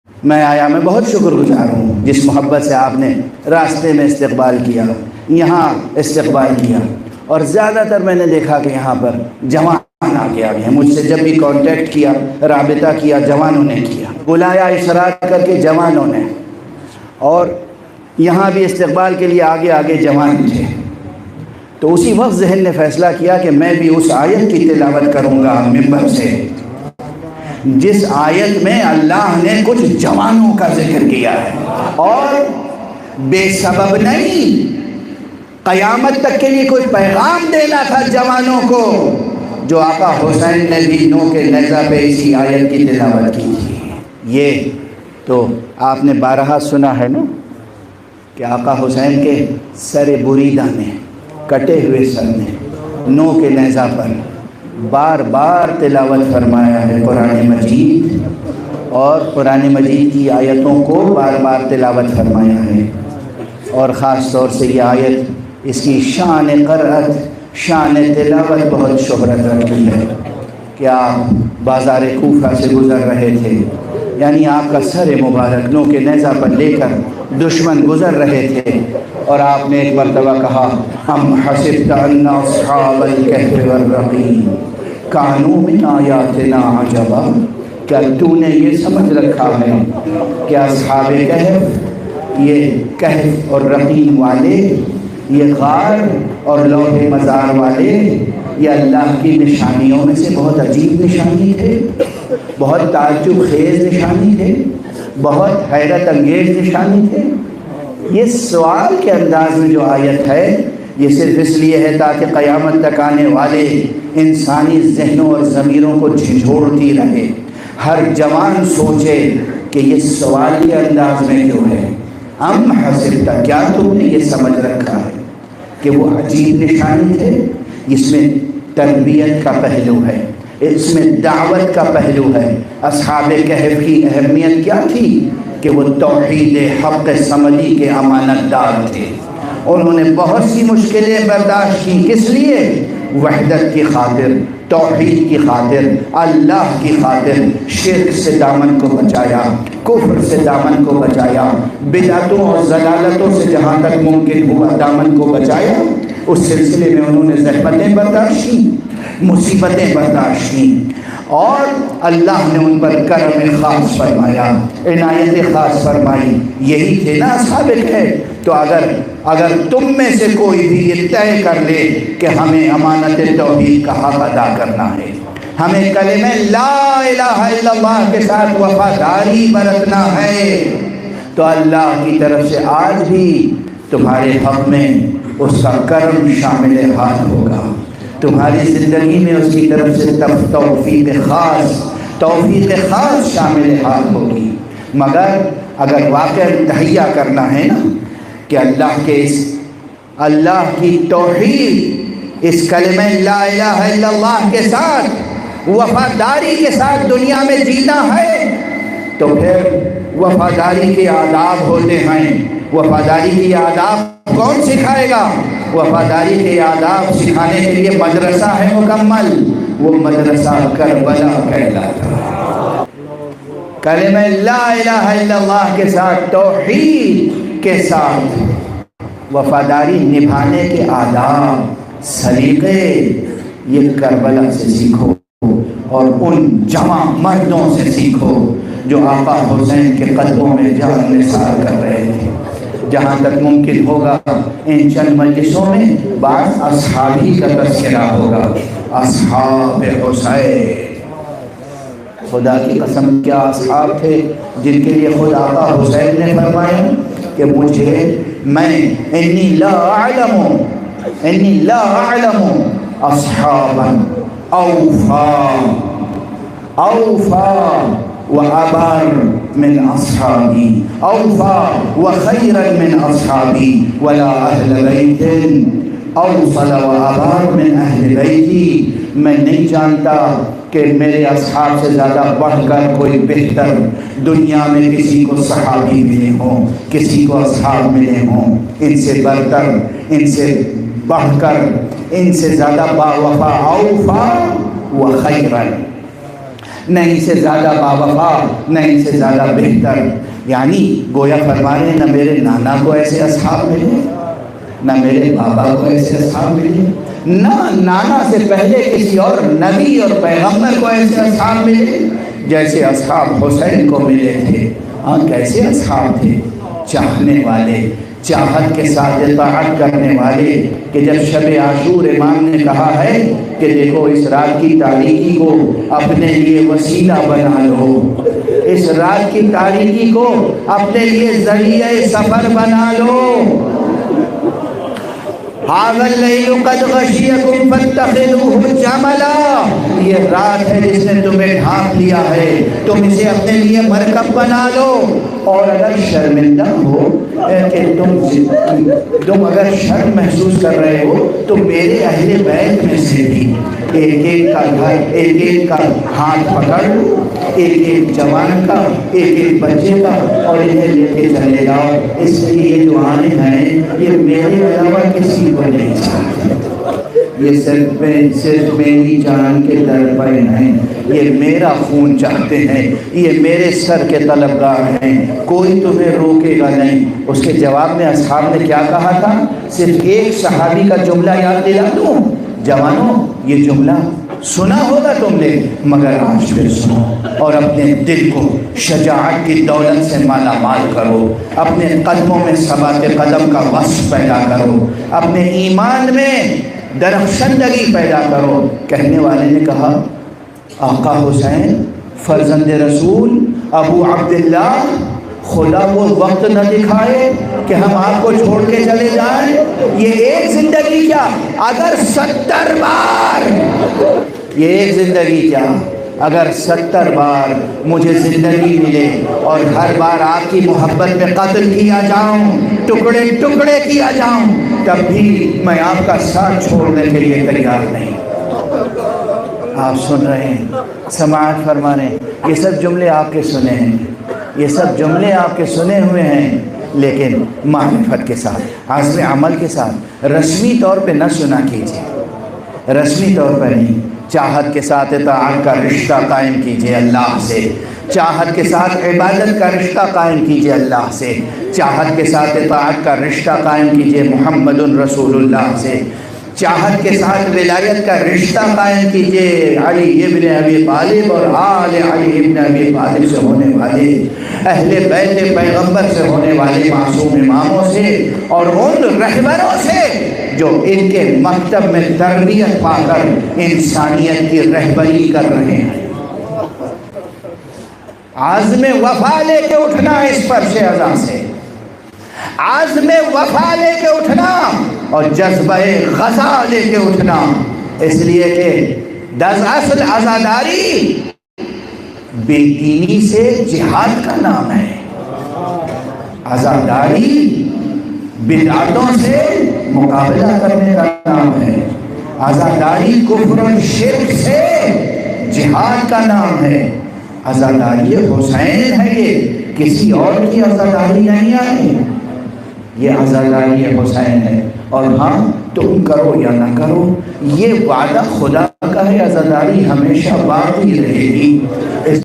میں آیا، میں بہت شکر گزار ہوں جس محبت سے آپ نے راستے میں استقبال کیا، یہاں استقبال کیا۔ اور زیادہ تر میں نے دیکھا کہ یہاں پر جوان آگے آگے ہیں، مجھ سے جب بھی کانٹیکٹ کیا، رابطہ کیا، جوانوں نے کیا، بلایا اشارہ کر کے جوانوں نے، اور یہاں بھی استقبال کے لیے آگے آگے جوان تھے۔ تو اسی وقت ذہن نے فیصلہ کیا کہ میں بھی اس آیت کی تلاوت کروں گا ممبر سے جس آیت میں اللہ نے کچھ جوانوں کا ذکر کیا ہے، اور بے سبب نہیں، قیامت تک کے لیے کوئی پیغام دینا تھا جوانوں کو، جو آقا حسین نے بھی نو کے نیزہ پہ اسی آیت کی تلاوت کی تھی۔ یہ تو آپ نے بارہا سنا ہے نا کہ آقا حسین کے سر بریدہ نے، کٹے ہوئے سر نے، نو کے نیزہ پر بار بار تلاوت فرمایا ہے قرآن مجید، اور قرآن مجید کی آیتوں کو بار بار تلاوت فرمایا ہے۔ اور خاص طور سے یہ آیت، اس کی شان قرأت، شان تلاوت بہت شہرت رکھتی ہے کہ آپ بازار کوفہ سے گزر رہے تھے، یعنی آپ کا سر مبارک نو کے نیزہ پر لے کر دشمن گزر رہے تھے، اور آپ نے ایک مرتبہ کہا ہم حسبت ان اصحاب الکہف والرقیم کانوا من آیاتنا عجبا، کیا تو نے یہ سمجھ رکھا ہے کہ اصحاب کہف، یہ کہف اور رقیم والے، یہ غار اور لوح مزار والے، یہ اللہ کی نشانیوں میں سے بہت عجیب نشانی تھے، بہت تعجب خیز نشانی تھے، بہت حیرت انگیز نشانی تھے۔ یہ سوال کے انداز میں جو آیت ہے، یہ صرف اس لیے ہے تاکہ قیامت تک آنے والے انسانی ذہنوں اور ضمیروں کو جھنجھوڑتی رہے، ہر جوان سوچے کہ یہ سوال کے انداز میں کیوں ہے۔ ام حسبت، کیا تم نے یہ سمجھ رکھا ہے کہ وہ عجیب نشانی تھے؟ اس میں تربیت کا پہلو ہے، اس میں دعوت کا پہلو ہے۔ اصحاب کہف کی اہمیت کیا تھی کہ وہ توحید حق سمدی کے امانت دار تھے، انہوں نے بہت سی مشکلیں برداشت کی، کس لیے؟ وحدت کی خاطر، توحید کی خاطر، اللہ کی خاطر۔ شرک سے دامن کو بچایا، کفر سے دامن کو بچایا، بدعتوں اور ضلالتوں سے جہاں تک ممکن ہوا دامن کو بچایا۔ اس سلسلے میں انہوں نے زحمتیں برداشت کی، مصیبتیں برداشت کی، اور اللہ نے ان پر کرم خاص فرمایا، عنایت خاص فرمائی۔ یہی تھے نا اصحاب کہف۔ تو اگر تم میں سے کوئی بھی یہ طے کر لے کہ ہمیں امانت توحید کا حق ادا کرنا ہے، ہمیں کلمہ لا الہ الا اللہ کے ساتھ وفاداری برتنا ہے، تو اللہ کی طرف سے آج بھی تمہارے حق میں اس کا کرم شامل حال ہوگا، تمہاری زندگی میں اس کی طرف سے توفیق خاص شامل حال ہوگی۔ مگر اگر واقع تہیہ کرنا ہے نا کہ اللہ کی توحید، اس کلمہ لا الہ الا اللہ کے ساتھ وفاداری کے ساتھ دنیا میں جینا ہے، تو پھر وفاداری کے آداب ہوتے ہیں۔ وفاداری کے آداب کون سکھائے گا؟ وفاداری کے آداب سکھانے کے لیے مدرسہ ہے مکمل، وہ مدرسہ کربلا کہلاتا۔ کلمہ لا الہ الا اللہ کے ساتھ، توحید کے ساتھ وفاداری نبھانے کے آداب، سلیقے، یہ کربلا سے سیکھو، اور ان جمع مردوں سے سیکھو جو آقا حسین کے قدموں میں جان نثار کر رہے تھے۔ جہاں تک ممکن ہوگا ان چند مجلسوں میں بعض اصحابی کا تذکرہ ہوگا، اصحاب حسین۔ خدا کی قسم کیا اصحاب تھے جن کے لیے خود آقا حسین نے فرمایا کہ میں انی لا اعلم اصحابا اوفا وابر من اصحابی، اوفا وخیرا من اصحابی، ولا اہل بیت اوصل وابر من اہل بیتی۔ میں نہیں جانتا کہ میرے اصحاب سے زیادہ بڑھ کر کوئی بہتر دنیا میں کسی کو صحابی ملے ہوں، کسی کو اصحاب ملے ہوں، ان سے برتر، ان سے بڑھ کر، ان سے زیادہ باوفا، اوفا و خیرا۔ نہ ان سے زیادہ باوفا، نہ ان سے زیادہ بہتر. یعنی گویا فرما رہے ہیں نہ میرے نانا کو ایسے اصحاب ملے، نہ میرے بابا کو ایسے اصحاب ملے، نہ نانا سے پہلے کسی اور نبی اور پیغمبر کو ایسے اصحاب ملے جیسے اصحاب حسین کو ملے تھے. ہاں کیسے اصحاب تھے؟ چاہنے والے، چاہت کے ساتھ اطاعت کرنے والے. کہ جب شب عاشور امام نے کہا ہے کہ دیکھو اس رات کی تاریکی کو اپنے لیے وسیلہ بنا لو، اس رات کی تاریکی کو اپنے لیے ذریعہ سفر بنا لو. هذا الليل قد غشيكم فاتخذوه جملا، یہ رات ہے جس نے تمہیں ڈھانپ لیا ہے، تم اسے اپنے لیے مرکب بنا لو. اور اگر شرمندہ ہو کہ تم اگر شرم محسوس کر رہے ہو تو میرے اہل بیت میں سے بھی ایک ایک کا گھر، ایک ایک کا ہاتھ پکڑ لو، ایک ایک جوان کا، ایک ایک بچے کا، اور انہیں لے کے چلے جاؤ. اس لیے یہ جو آنے ہیں یہ میرے علاوہ کسی کو نہیں چاہتے، یہ صرف میری جان کے در پر ہیں، یہ میرا خون چاہتے ہیں، یہ میرے سر کے طلبگار ہیں، کوئی تمہیں روکے گا نہیں. اس کے جواب میں اصحاب نے کیا کہا تھا؟ صرف ایک صحابی کا جملہ یاد دلا دوں. جوانوں یہ جملہ سنا ہوگا تم نے، مگر آج پھر سنو اور اپنے دل کو شجاعت کی دولت سے مالا مال کرو، اپنے قدموں میں ثبات قدم کا وصف پیدا کرو، اپنے ایمان میں درخشندگی پیدا کرو. کہنے والے نے کہا آقا حسین فرزند رسول ابو عبداللہ، خدا وہ وقت نہ دکھائے کہ ہم آپ کو چھوڑ کے چلے جائیں. یہ ایک زندگی کیا اگر 70 بار، یہ ایک زندگی کیا اگر 70 بار مجھے زندگی ملے اور ہر بار آپ کی محبت میں قتل کیا جاؤں، ٹکڑے ٹکڑے کیا جاؤں، تب بھی میں آپ کا ساتھ چھوڑنے کے لیے تیار نہیں. آپ سن رہے ہیں، سماعت فرما رہے ہیں. یہ سب جملے آپ کے سنے ہیں، یہ سب جملے آپ کے سنے ہوئے ہیں، لیکن معرفت کے ساتھ، عزم عمل کے ساتھ. رسمی طور پہ نہ سنا کیجیے، رسمی طور پر نہیں. چاہت کے ساتھ اطاعت کا رشتہ قائم کیجیے اللہ سے، چاہت کے ساتھ عبادت کا رشتہ قائم کیجیے اللہ سے، چاہت کے ساتھ اطاعت کا رشتہ قائم کیجیے محمد رسول اللہ سے، چاہت کے ساتھ ولایت کا رشتہ قائم کیجیے علی ابن ابی طالب اور آل علی ابن ابی طالب سے ہونے والے، اہل بیت پیغمبر سے ہونے والے معصوم اماموں سے اور ان رہبروں سے جو ان کے مکتب میں تربیت پا کر انسانیت کی رہبری کر رہے ہیں. عزم وفا لے کے اٹھنا اس فرش ازاں سے، عزم وفا لے کے اٹھنا اور جذبہ غزا لے کے اٹھنا. اس لیے کہ اصل عزاداری بے دینی سے جہاد کا نام ہے، عزاداری بدعتوں سے مقابلہ کرنے کا نام ہے، عزاداری کفر و شرک سے جہاد کا نام ہے. عزاداری حسین ہے، یہ کسی اور کی عزاداری نہیں آئی، یہ عزاداری حسین ہے. اور ہاں تم کرو یا نہ کرو یہ وعدہ خدا کا ہے، عزاداری ہمیشہ باقی رہے گی. اس